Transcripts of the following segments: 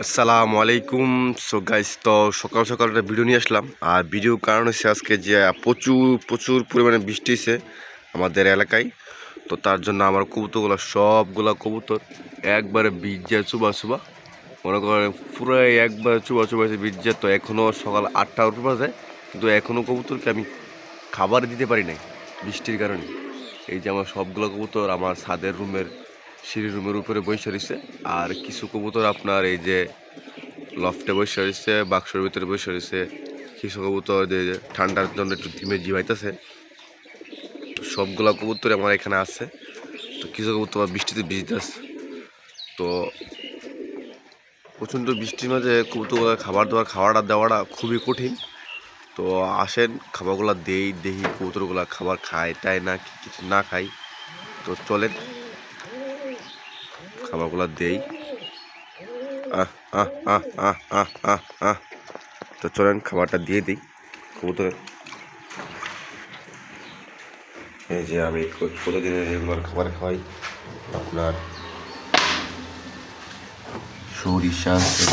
আসসালামু আলাইকুম। So guys, তো সকাল সকাল একটা ভিডিও নিয়ে আসলাম। আর ভিডিও কারণ হচ্ছে আজকে যে প্রচুর পরিমাণে বৃষ্টি হয়েছে আমাদের এলাকায়। তো তার জন্য আমার কবুতরগুলো সবগুলা কবুতর একবারে ভিজে চুবা মনে করেন পুরো একবারে চুবা ভিজে। তো এখনও সকাল 8টার উপর বাজে, কিন্তু এখনও কবুতরকে আমি খাবার দিতে পারি নাই বৃষ্টির কারণে। এই যে আমার সবগুলো কবুতর আমার ছাদের সিঁড়ি রুমের উপরে বসে রয়েছে। আর কিছু কবুতর আপনার এই যে লফটে বসে রয়েছে, বাক্সের ভিতরে বসে রয়েছে। কিছু কবুতর ঠান্ডার জন্য একটু ধিমে জিভাইতেছে। সবগুলা কবুতর আমার এখানে আছে। তো কিছু কবুতর বৃষ্টিতে ভিজতেছে। তো প্রচণ্ড বৃষ্টির মাঝে কবুতরগুলো খাবারটা দেওয়াটা খুবই কঠিন। তো আসেন খাবারগুলো দেখি কবুতরগুলো খাবার খায় টায় না কিছু না খাই। তো চলেন খাবারগুলো দেই। তো চলেন খাবারটা দিয়ে দিই কবুতরের। এই যে আমি প্রতিদিনের রেগুলার খাবার খাওয়াই আপনার সরিষা আছে,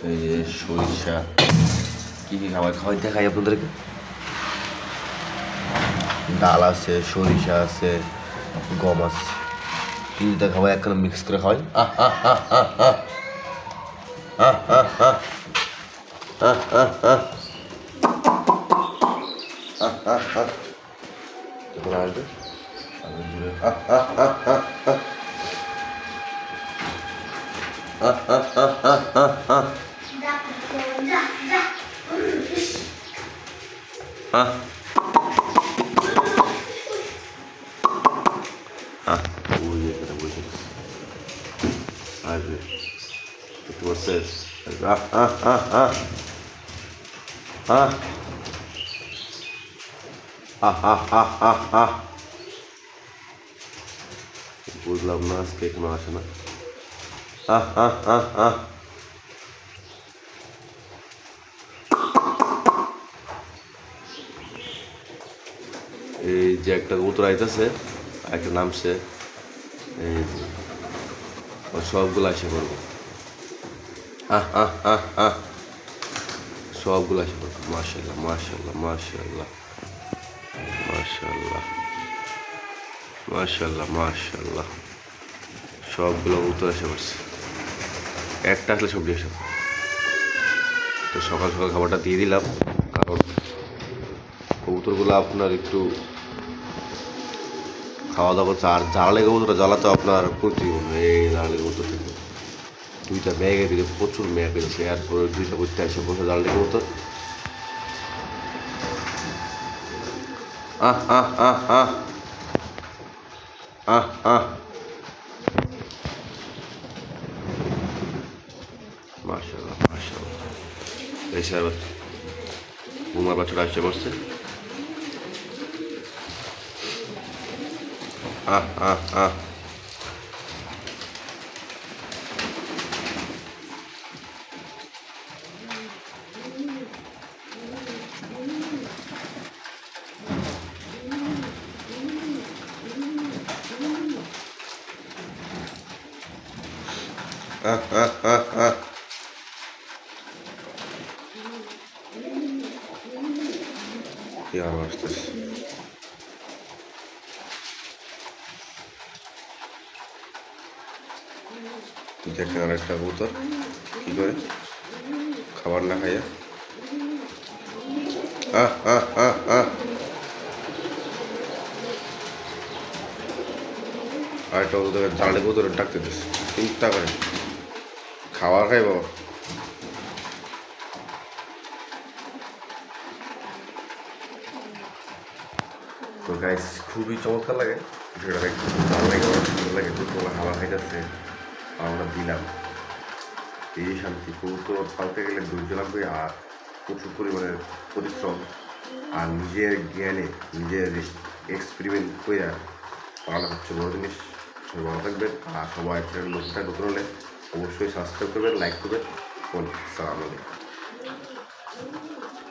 এই যে সরিষা। কী কী খাবার খাওয়াই দেখাই আপনাদেরকে। ডাল আছে, সরিষা আছে, গম আছে, তিনটা খাবার একখানে মিক্স করে খাওয়াই। আসবে বুঝলাম না আজকে এখনো আসে না। এই যে একটা কবুতর আইতেছে, একটা নামছে, এই যে সবগুলো আসে পড়বো। সবগুলো আসে পড়বো। মাশাআল্লাহ মাশাআল্লাহ মাশাআল্লাহ মাশাআল্লাহ মাশাআল্লাহ মাশাআল্লাহ। সবগুলো কবুতর এসে পড়ছে, একটা আসলে সবজি এসে। তো সকাল সকাল খাবারটা দিয়ে দিলাম, কারণ কবুতরগুলো আপনার একটু খাওয়া দাওয়া করছে। আর জ্বালালে কবুতরটা জ্বালাতে আপনার প্রতিদিন এই জ্বালালে কবুতর থেকে দুইটা ব্যাগে দিলে প্রচুর ম্যাগ হয়েছে। এরপরে দুইটা করতে আসে বসে জ্বালালে কবুতর। মাশাআল্লাহ মাশাআল্লাহ। এই স্যার বুমার বাচ্চাটা আসছে বসছে। কি আবার আসতেছে। দেখেন আর একটা কবুতর কি করে খাবার না খাইয়া আর একটা কবুতর জ্বালালে কবুতর ডাকতে দিচ্ছে। চিন্তা করেন খাবার খাই বাবা। তো গাইস খুবই চমৎকার লাগে ভিডিওটা দেখতে, ভালো লাগে, অনেক সুন্দর লাগে। দুপুরবেলা খাবার খাইতেছে আমরা দিলাম, এই শান্তি। কবুতর পালতে গেলে ধৈর্য লাগবে আর প্রচুর পরিমাণের পরিশ্রম আর নিজের জ্ঞানে নিজের এক্সপেরিমেন্ট করে পালানো হচ্ছে বড় জিনিস। সবাই ভালো থাকবেন। আর সবাই নতুন হলে অবশ্যই সাবস্ক্রাইব করবেন, লাইক করবেন। আসসালামু আলাইকুম।